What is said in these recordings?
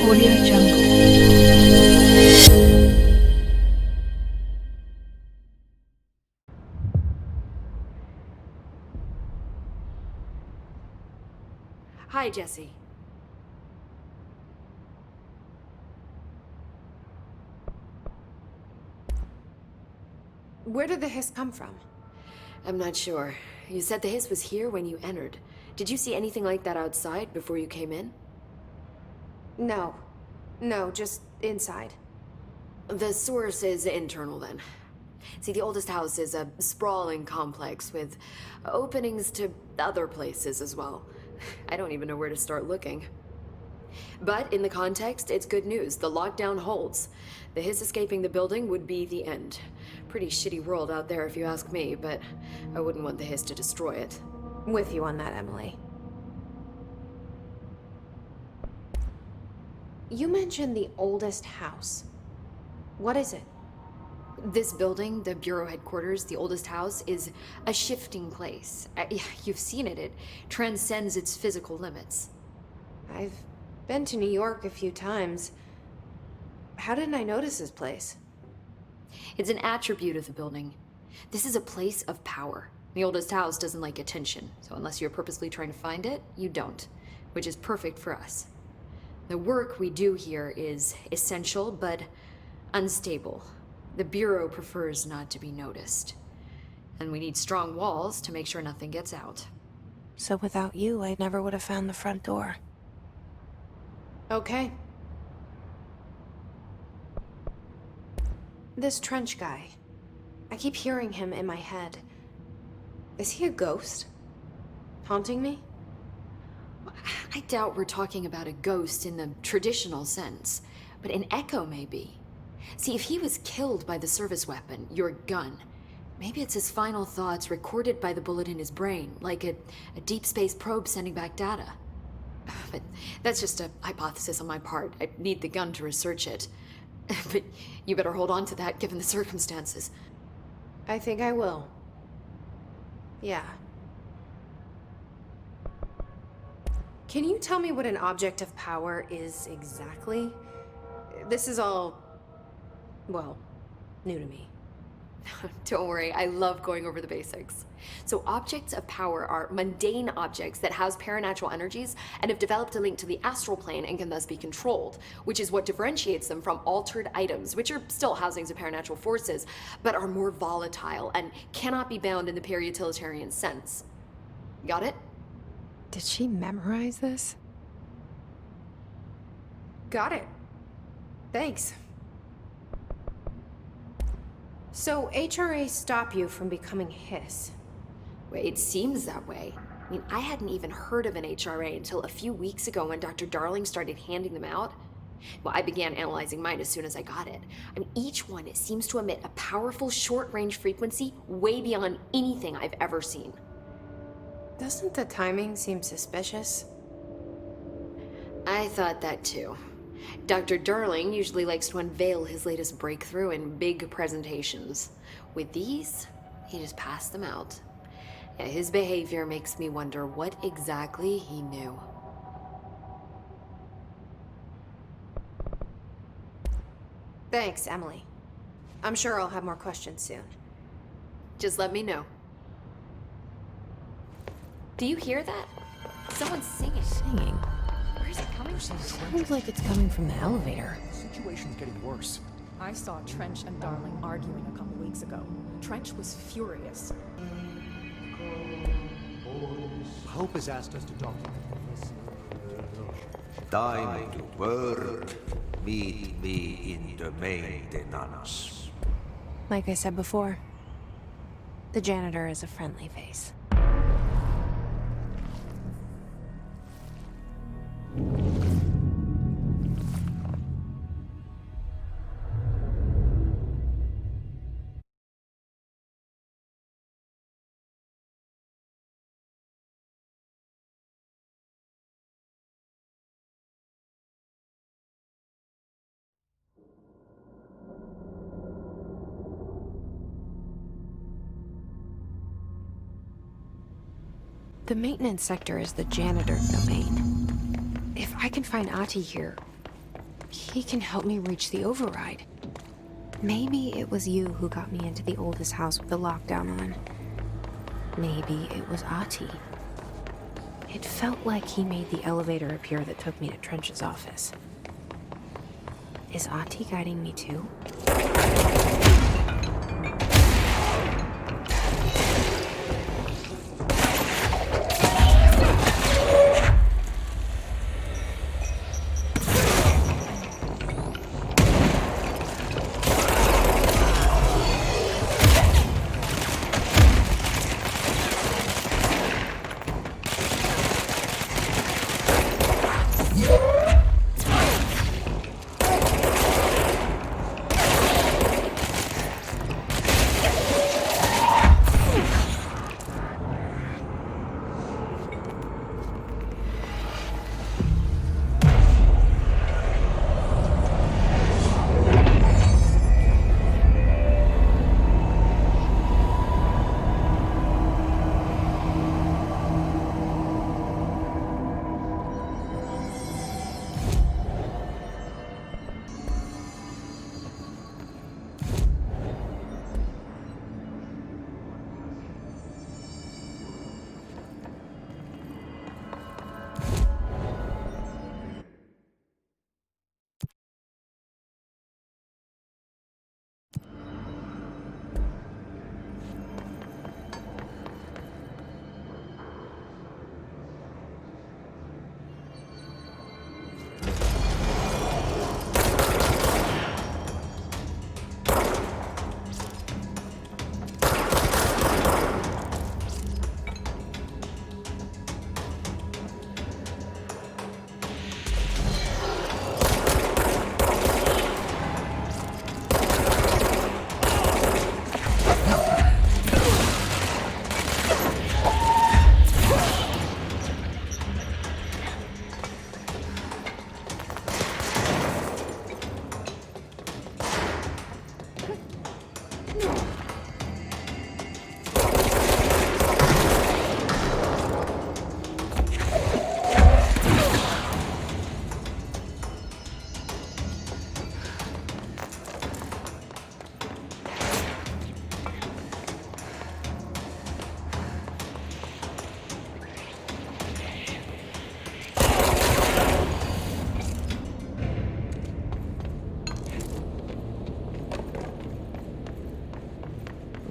Audio Jungle. Hi, Jesse. Where did the hiss come from? I'm not sure. You said the hiss was here when you entered. Did you see anything like that outside before you came in? No. No, just inside. The source is internal, then. See, the oldest house is a sprawling complex with openings to other places as well. I don't even know where to start looking. But in the context, it's good news. The lockdown holds. The hiss escaping the building would be the end. Pretty shitty world out there if you ask me, but I wouldn't want the hiss to destroy it. With you on that, Emily. You mentioned the oldest house. What is it? This building, the Bureau headquarters, the oldest house, is a shifting place. You've seen it. It transcends its physical limits. I've been to New York a few times. How didn't I notice this place? It's an attribute of the building. This is a place of power. The oldest house doesn't like attention, so unless you're purposely trying to find it, you don't, which is perfect for us. The work we do here is essential, but unstable. The Bureau prefers not to be noticed. And we need strong walls to make sure nothing gets out. So without you, I never would have found the front door. Okay. This Trench guy. I keep hearing him in my head. Is he a ghost? Haunting me? I doubt we're talking about a ghost in the traditional sense, but an echo maybe. See, if he was killed by the service weapon, your gun, maybe it's his final thoughts recorded by the bullet in his brain, like a deep space probe sending back data. But that's just a hypothesis on my part. I need the gun to research it. But you better hold on to that given the circumstances. I think I will. Yeah. Can you tell me what an object of power is exactly? This is all, well, new to me. Don't worry, I love going over the basics. So objects of power are mundane objects that house paranatural energies and have developed a link to the astral plane and can thus be controlled, which is what differentiates them from altered items, which are still housings of paranatural forces, but are more volatile and cannot be bound in the peri-utilitarian sense. Got it? Did she memorize this? Got it. Thanks. So HRA stop you from becoming hiss? Well, it seems that way. I mean, I hadn't even heard of an HRA until a few weeks ago when Dr. Darling started handing them out. Well, I began analyzing mine as soon as I got it. I mean, each one seems to emit a powerful short-range frequency way beyond anything I've ever seen. Doesn't the timing seem suspicious? I thought that too. Dr. Darling usually likes to unveil his latest breakthrough in big presentations. With these, he just passed them out. Yeah, his behavior makes me wonder what exactly he knew. Thanks, Emily. I'm sure I'll have more questions soon. Just let me know. Do you hear that? Someone's singing. Singing? Where's it coming from? Sounds like it's coming from the elevator. The situation's getting worse. I saw Trench and Darling arguing a couple weeks ago. Trench was furious. Hope has asked us to document this. Time to work. Meet me in the maintenance. Like I said before, the janitor is a friendly face. The maintenance sector is the janitor domain. If I can find Ahti here, He can help me reach the override. Maybe it was you who got me into the oldest house with the lockdown on. Maybe it was Ahti. It felt like he made the elevator appear that took me to Trench's office. Is Ahti guiding me too?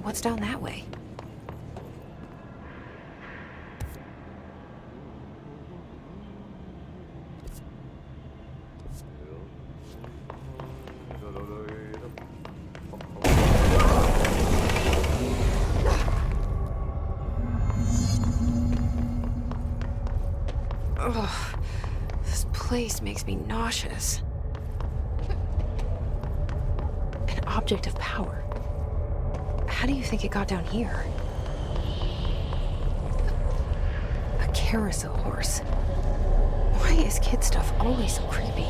What's down that way? Ugh, this place makes me nauseous. An object of power. How do you think it got down here? A carousel horse. Why is kid stuff always so creepy?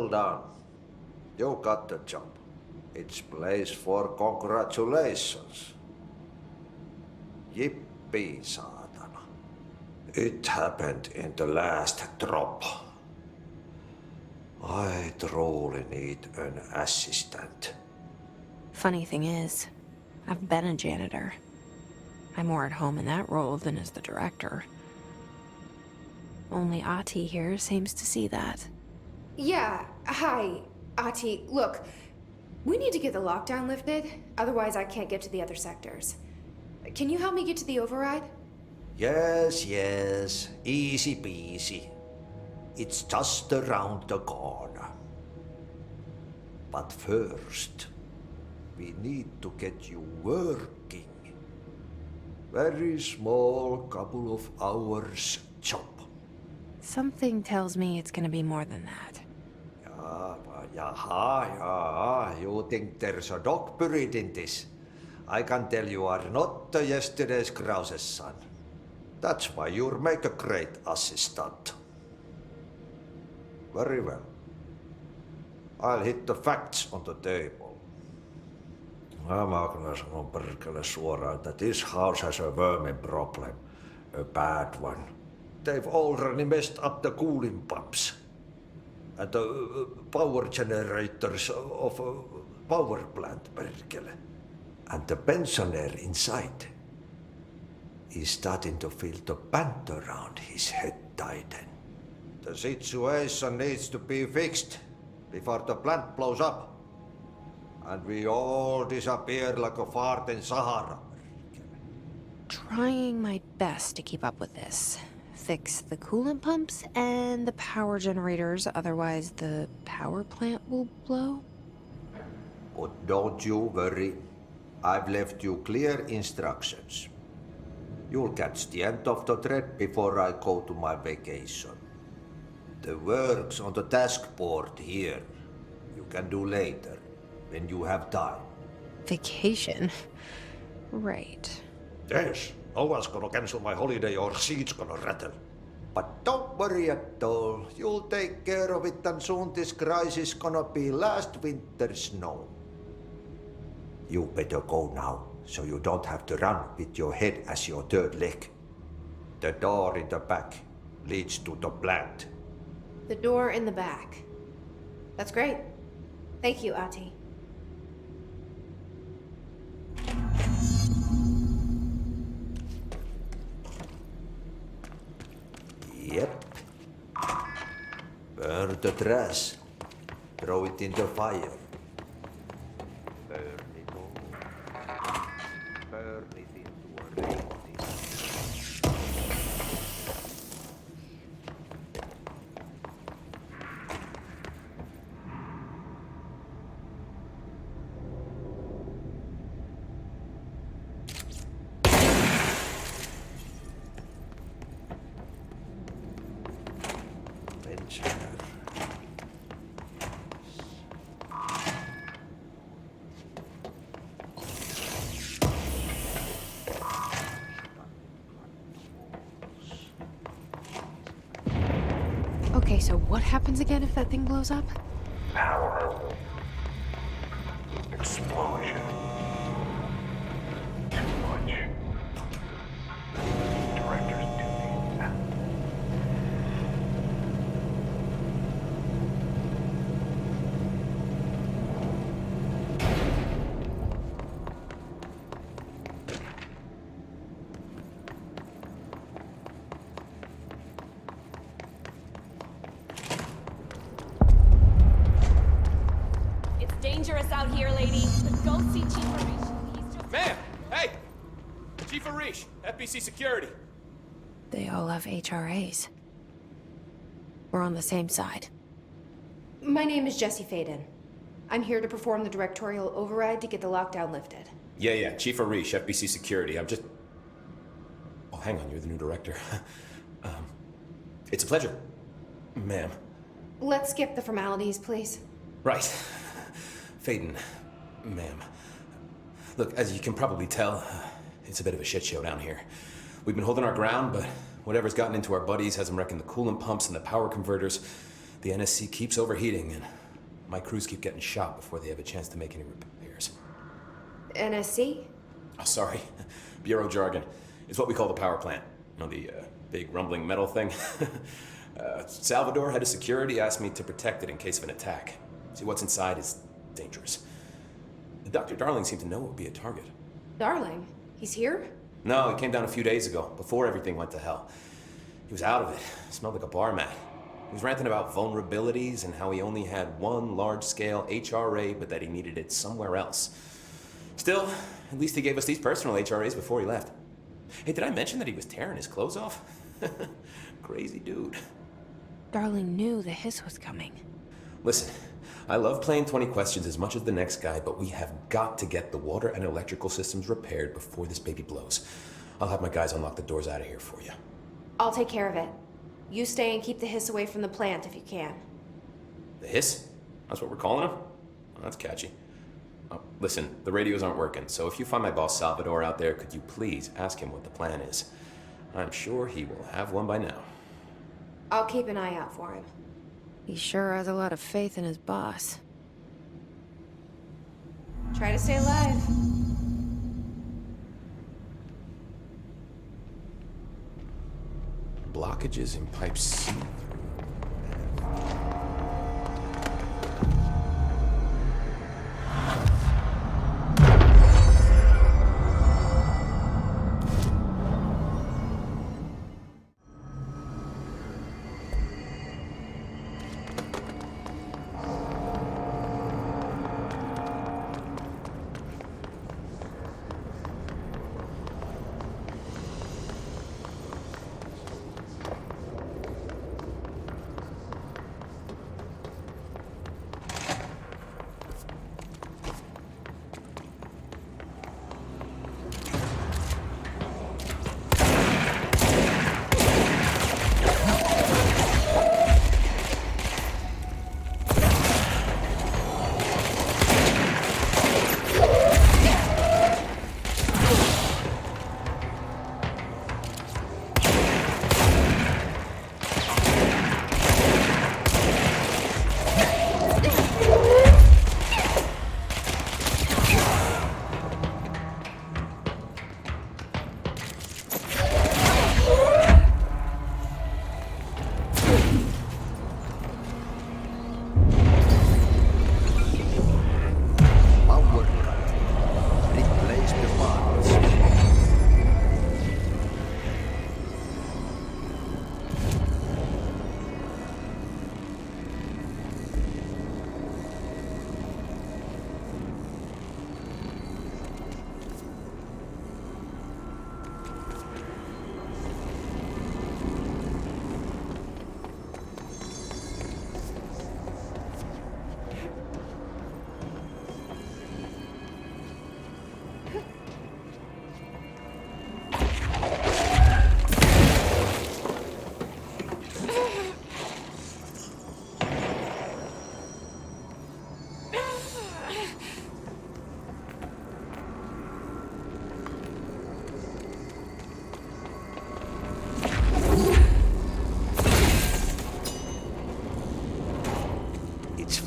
Well done. You got the job. It's place for congratulations. Yippee, saatana. It happened in the last drop. I truly need an assistant. Funny thing is, I've been a janitor. I'm more at home in that role than as the director. Only Ati here seems to see that. Yeah, hi, Ati. Look, we need to get the lockdown lifted, otherwise I can't get to the other sectors. Can you help me get to the override? Yes, yes. Easy peasy. It's just around the corner. But first, we need to get you working. Very small, couple of hours job. Something tells me it's gonna be more than that. Yaha. You think there's a dog buried in this? I can tell you are not yesterday's Krause's son. That's why you'll make a great assistant. Very well. I'll hit the facts on the table. Mä kyllä sanon perkele suoraan, that this house has a vermin problem. A bad one. They've already messed up the cooling pumps. And the power generators of a power plant, perkele. And the pensioner inside is starting to feel the band around his head tighten. The situation needs to be fixed before the plant blows up. And we all disappear like a fart in Sahara. Trying my best to keep up with this. Fix the coolant pumps and the power generators, otherwise the power plant will blow. But don't you worry. I've left you clear instructions. You'll catch the end of the thread before I go to my vacation. The work's on the task board here. You can do later, when you have time. Vacation? Right. Yes, no one's gonna cancel my holiday or seat's gonna rattle. But don't worry at all. You'll take care of it and soon this crisis gonna be last winter's snow. You better go now, so you don't have to run with your head as your third leg. The door in the back leads to the plant. The door in the back. That's great. Thank you, Ati. Yep. Burn the trash. Throw it in the fire. Burn it all. Burn it into a reindeer. Okay, so what happens again if that thing blows up? Power. Explosion. Too much. Director's duty. It's dangerous out here, lady. But go see Chief Arish. He's just... Ma'am! Hey! Chief Arish, FBC Security. They all have HRAs. We're on the same side. My name is Jesse Faden. I'm here to perform the Directorial Override to get the lockdown lifted. Yeah, Chief Arish, FBC Security. I'm just... Oh, hang on, you're the new director. It's a pleasure, ma'am. Let's skip the formalities, please. Right. Faden, ma'am. Look, as you can probably tell, it's a bit of a shit show down here. We've been holding our ground, but whatever's gotten into our buddies has them wrecking the coolant pumps and the power converters. The NSC keeps overheating, and my crews keep getting shot before they have a chance to make any repairs. NSC? Oh, sorry. Bureau jargon. It's what we call the power plant. You know, the big rumbling metal thing? Salvador, head of security, asked me to protect it in case of an attack. See, what's inside is dangerous. Dr. Darling seemed to know it would be a target. Darling? He's here? No, he came down a few days ago, before everything went to hell. He was out of it. Smelled like a bar mat. He was ranting about vulnerabilities and how he only had one large-scale HRA, but that he needed it somewhere else. Still, at least he gave us these personal HRAs before he left. Hey, did I mention that he was tearing his clothes off? Crazy dude. Darling knew the hiss was coming. Listen, I love playing 20 questions as much as the next guy, but we have got to get the water and electrical systems repaired before this baby blows. I'll have my guys unlock the doors out of here for you. I'll take care of it. You stay and keep the hiss away from the plant if you can. The hiss? That's what we're calling him? Oh, that's catchy. Oh, listen, the radios aren't working, so if you find my boss Salvador out there, could you please ask him what the plan is? I'm sure he will have one by now. I'll keep an eye out for him. He sure has a lot of faith in his boss. Try to stay alive. Blockages in pipe C.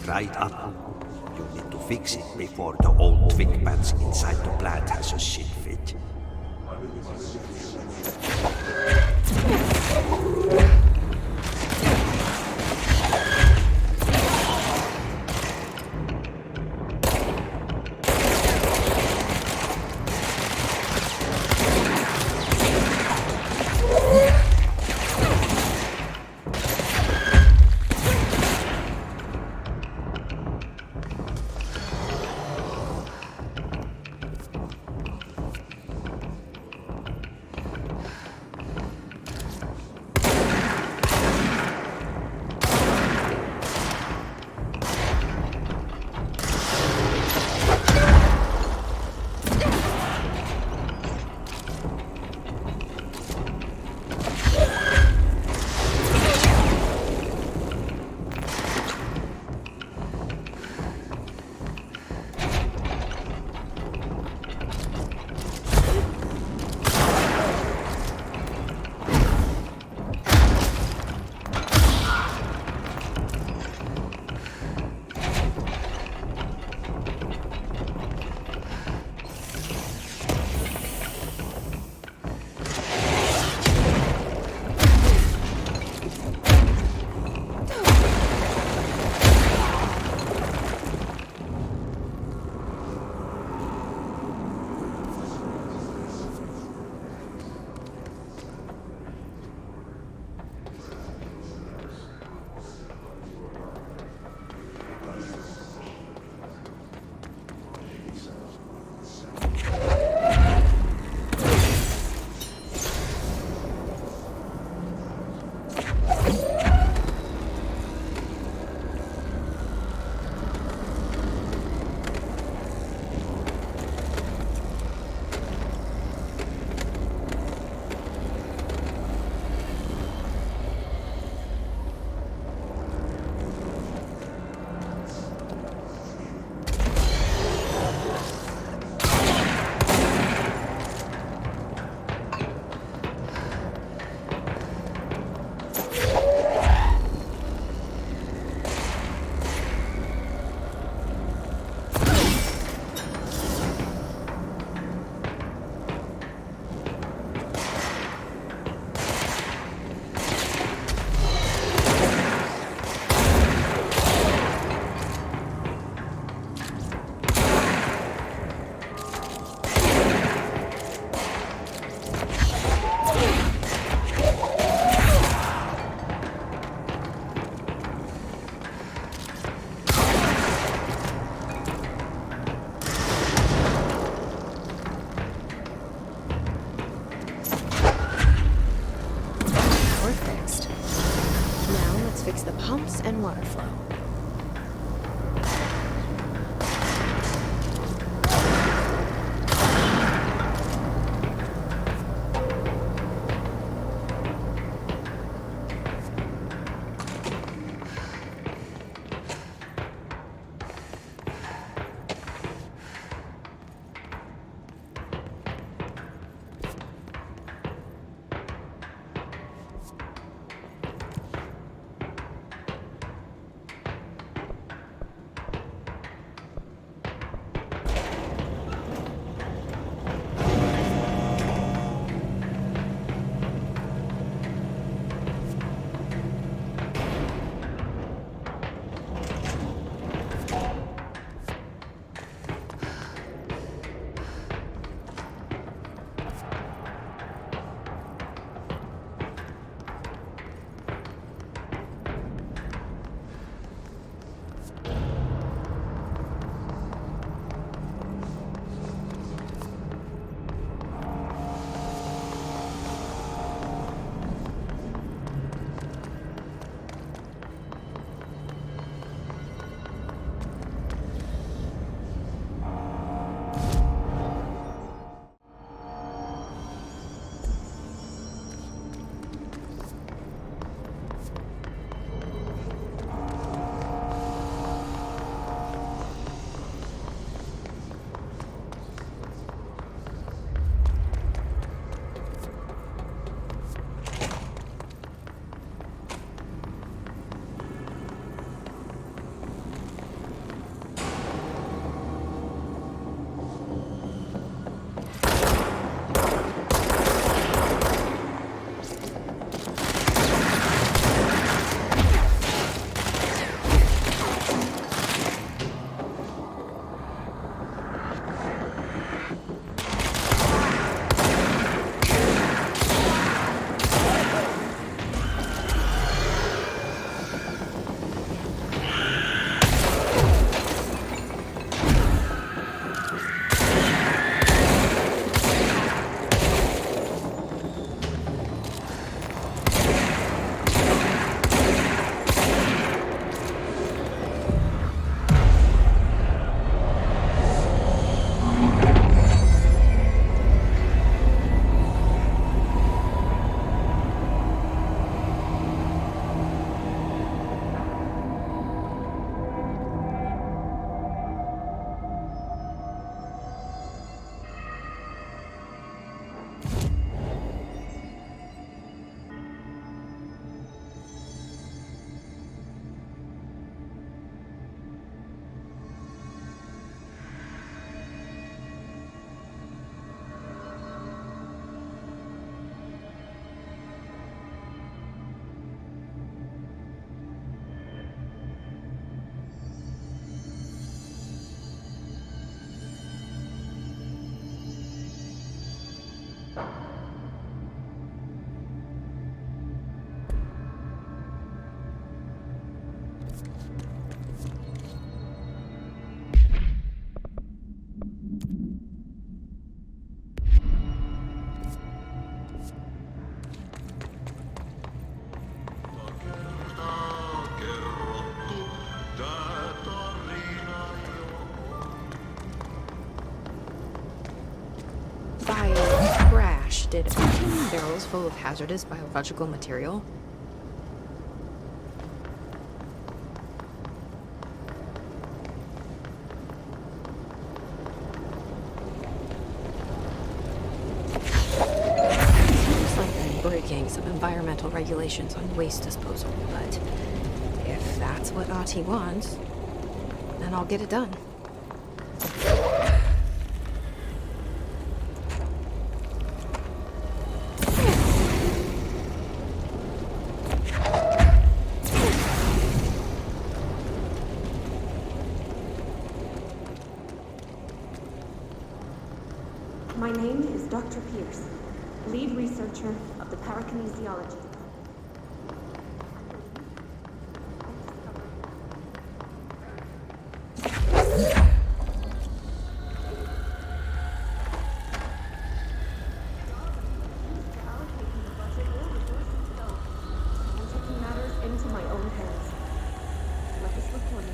Right up. You need to fix it before the old twig bats inside the plant has a shit fit. did Artie mean barrels full of hazardous biological material? Seems like I'm breaking some environmental regulations on waste disposal, but if that's what Artie wants, then I'll get it done. My name is Dr. Pierce, lead researcher of the parakinesiology. I'm taking matters into my own hands. Let this look me.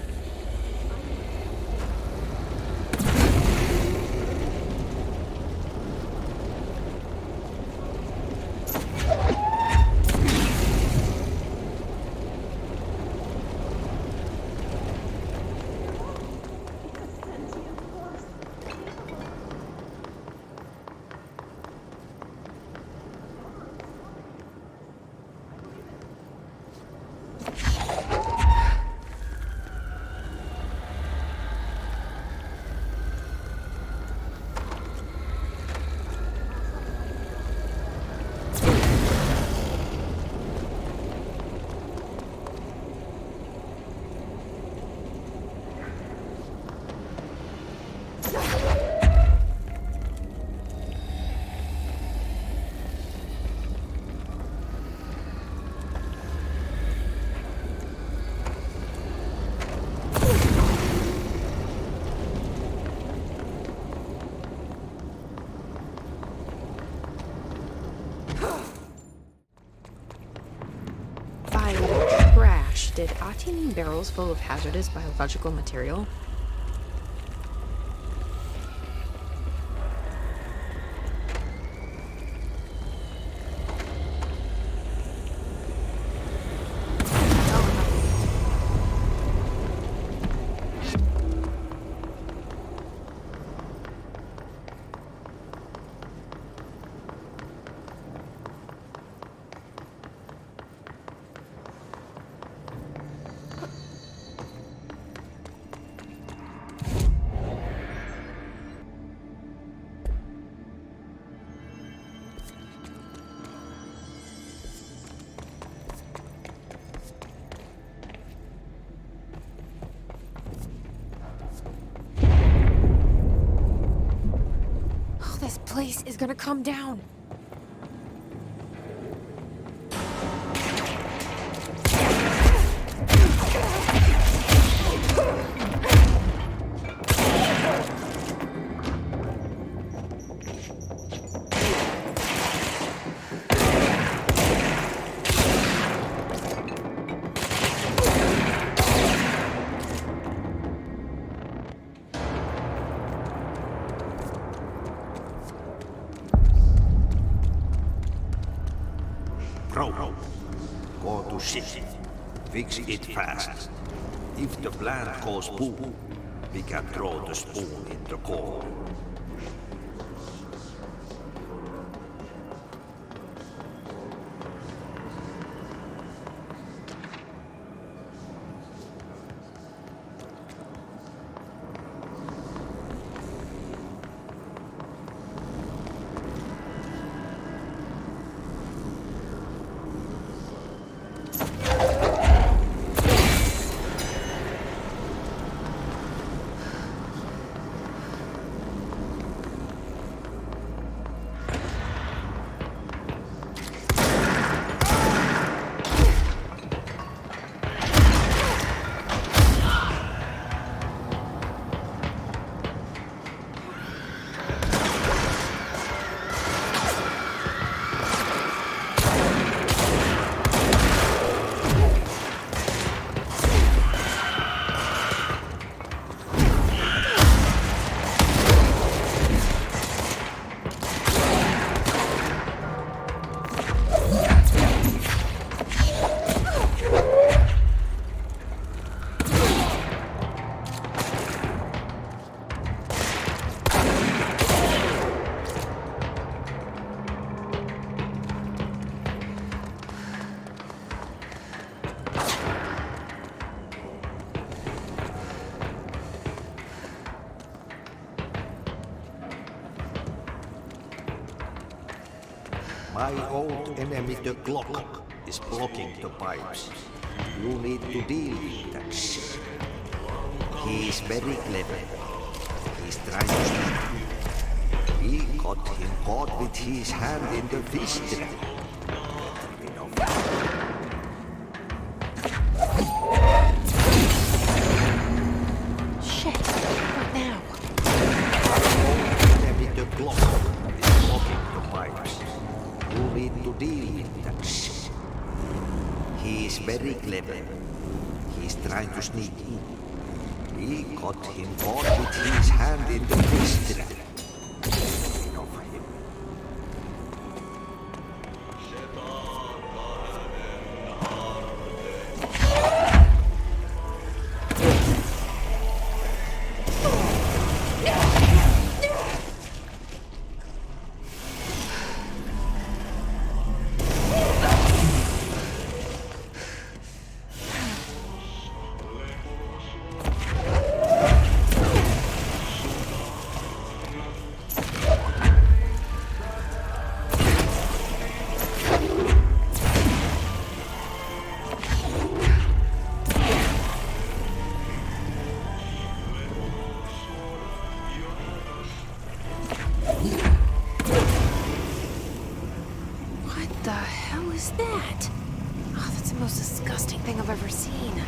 Did Ati mean barrels full of hazardous biological material? This place is gonna come down. Bro, go to shit. Fix it fast. If the plant goes boom, we can throw the spoon in the core. My old enemy, the clock, is blocking the pipes. You need to deal with that shit. He is very clever. He's trying to stop you. We got him caught with his hand in the fish trap. Let me know. Shit, what now? Enemy, the clock, is blocking the pipes. You need to deal with that shit. He is very clever. He's trying to sneak in. We got him caught with his hand in the fish trap. Enough of him. What the hell is that? Oh, that's the most disgusting thing I've ever seen.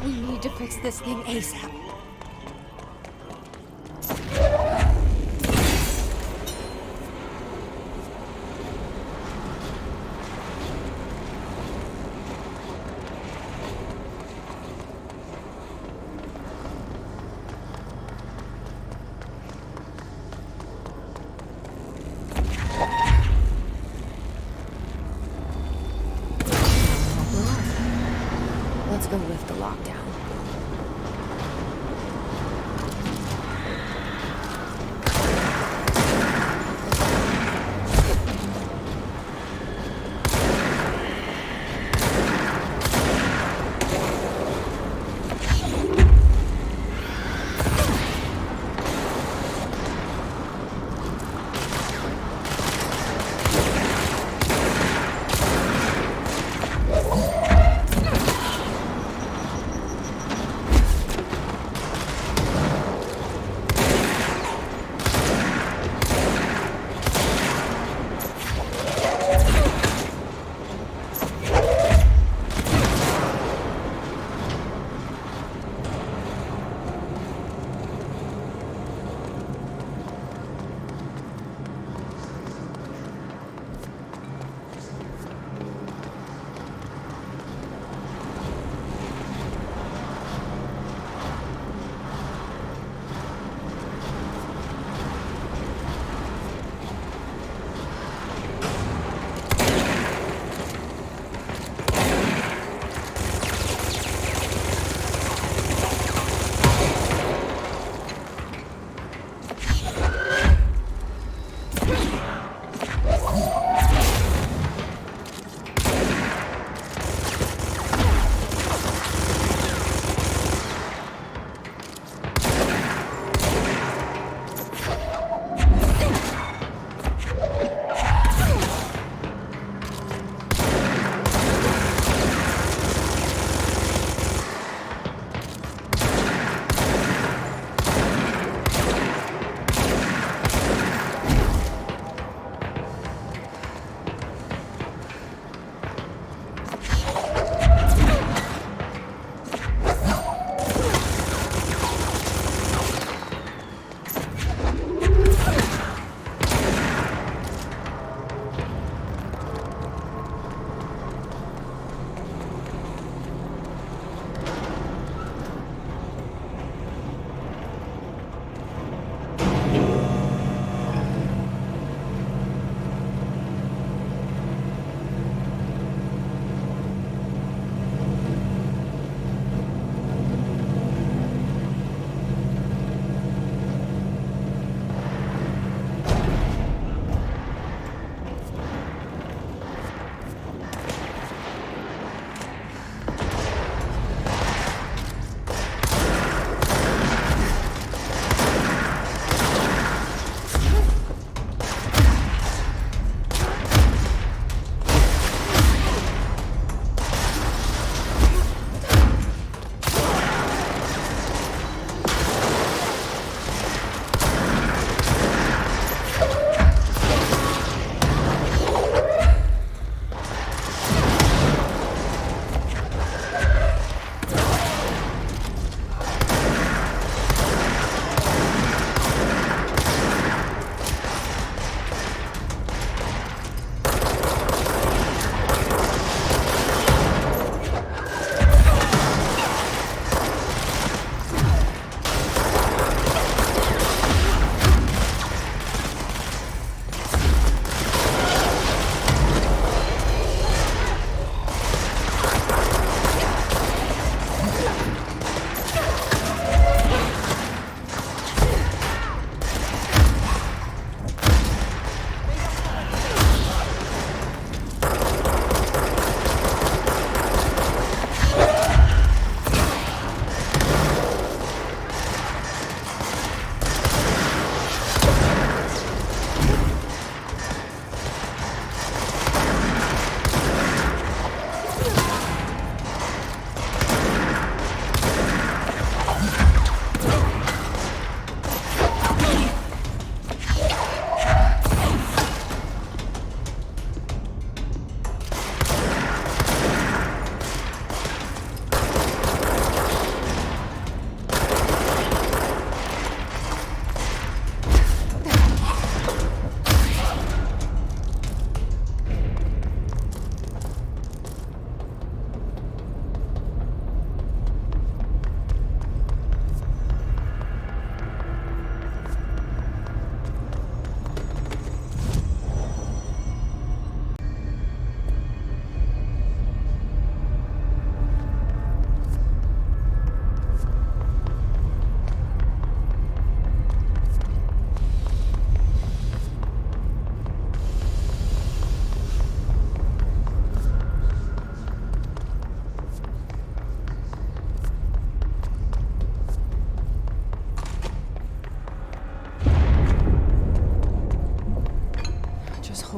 We need to fix this thing ASAP. Let's go lift the lockdown.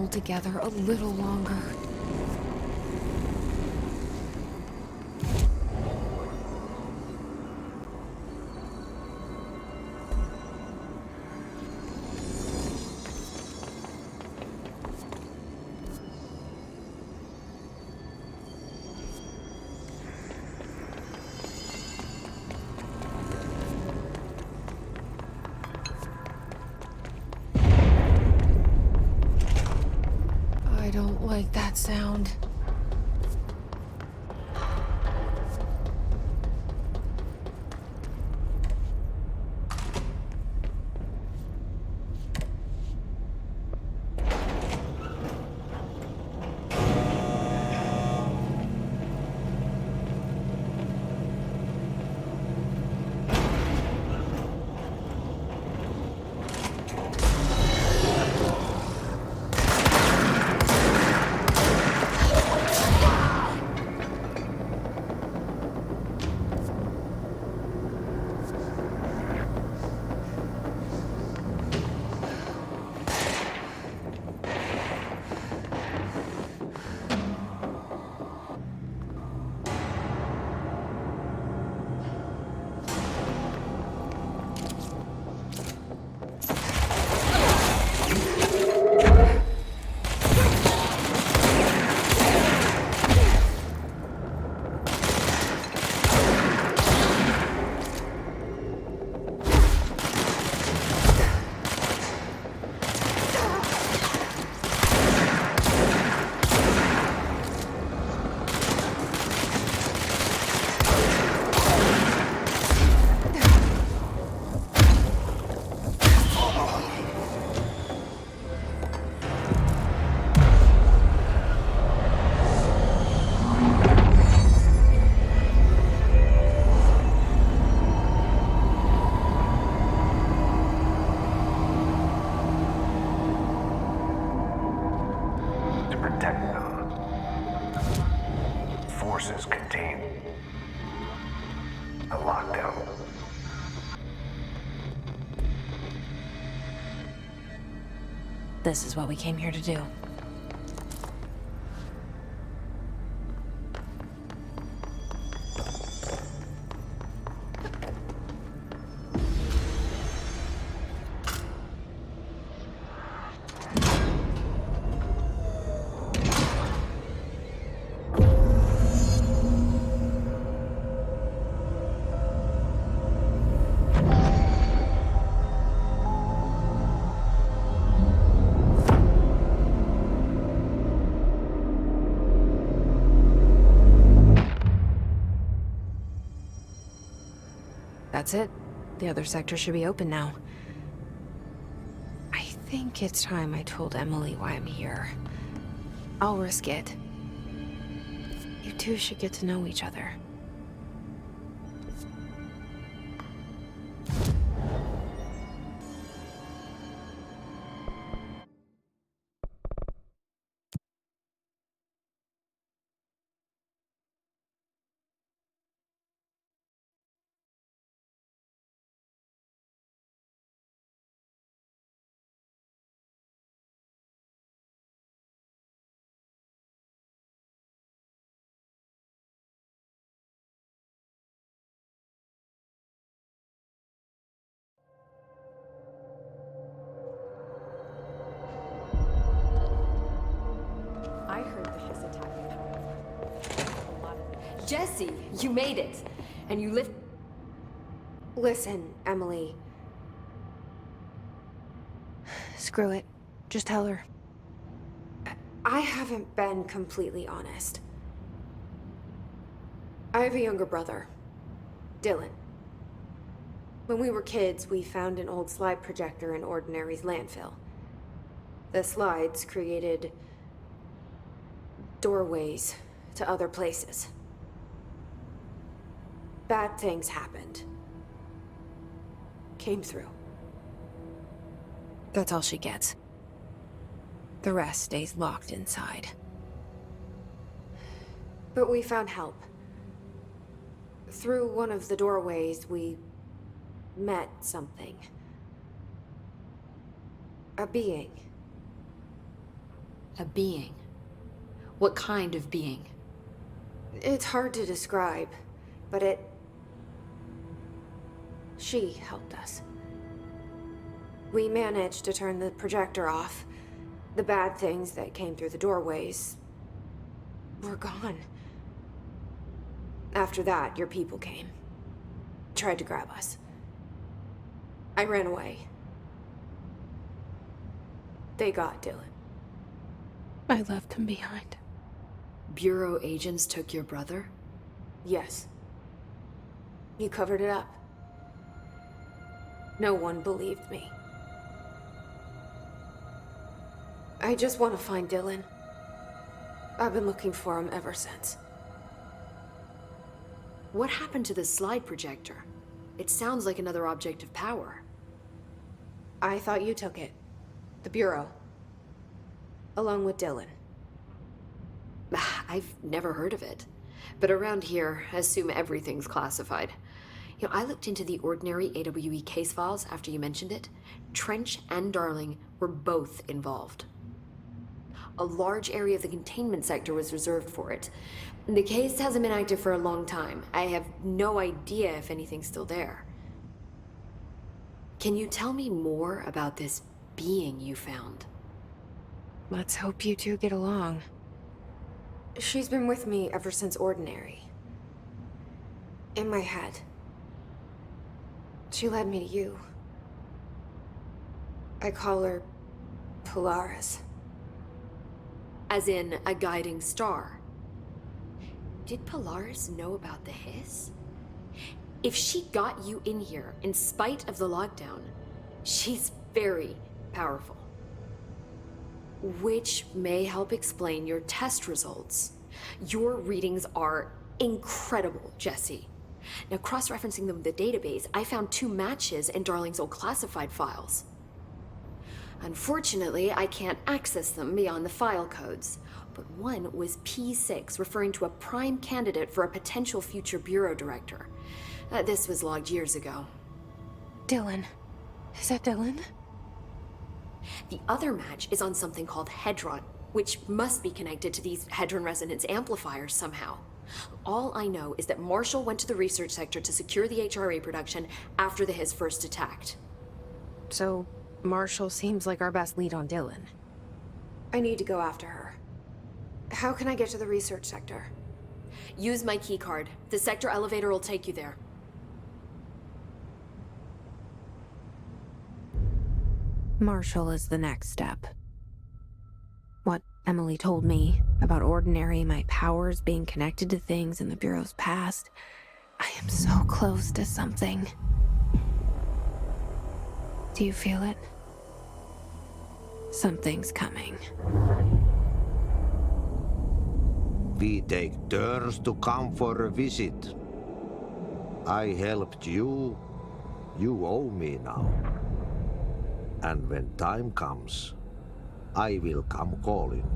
hold together a little longer. I don't like that sound. To protect them. Forces contain a lockdown. This is what we came here to do. That's it. The other sector should be open now. I think it's time I told Emily why I'm here. I'll risk it. You two should get to know each other. I heard that this attack in a lot of Jesse, you made it! And you lived. Listen, Emily. Screw it. Just tell her. I haven't been completely honest. I have a younger brother, Dylan. When we were kids, we found an old slide projector in Ordinary's landfill. The slides created doorways to other places. Bad things happened. Came through. That's all she gets. The rest stays locked inside. But we found help. Through one of the doorways, we met something. A being. A being. What kind of being? It's hard to describe, but she helped us. We managed to turn the projector off. The bad things that came through the doorways were gone. After that, your people came. Tried to grab us. I ran away. They got Dylan. I left him behind. Bureau agents took your brother? Yes. You covered it up. No one believed me. I just want to find Dylan. I've been looking for him ever since. What happened to the slide projector? It sounds like another object of power. I thought you took it. The Bureau. Along with Dylan. I've never heard of it. But around here, I assume everything's classified. You know, I looked into the ordinary AWE case files after you mentioned it. Trench and Darling were both involved. A large area of the containment sector was reserved for it. The case hasn't been active for a long time. I have no idea if anything's still there. Can you tell me more about this being you found? Let's hope you two get along. She's been with me ever since Ordinary. In my head. She led me to you. I call her Polaris. As in a guiding star. Did Polaris know about the hiss? If she got you in here in spite of the lockdown, she's very powerful. Which may help explain your test results. Your readings are incredible, Jesse. Now, cross-referencing them with the database, I found 2 matches in Darling's old classified files. Unfortunately, I can't access them beyond the file codes, but one was P6, referring to a prime candidate for a potential future bureau director. This was logged years ago. Dylan. Is that Dylan? The other match is on something called Hedron, which must be connected to these Hedron resonance amplifiers somehow. All I know is that Marshall went to the research sector to secure the HRA production after the Hiss first attacked. So, Marshall seems like our best lead on Dylan. I need to go after her. How can I get to the research sector? Use my keycard. The sector elevator will take you there. Marshall is the next step. What Emily told me about Ordinary, my powers being connected to things in the Bureau's past, I am so close to something. Do you feel it? Something's coming. We take turns to come for a visit. I helped you. You owe me now. And when time comes, I will come calling.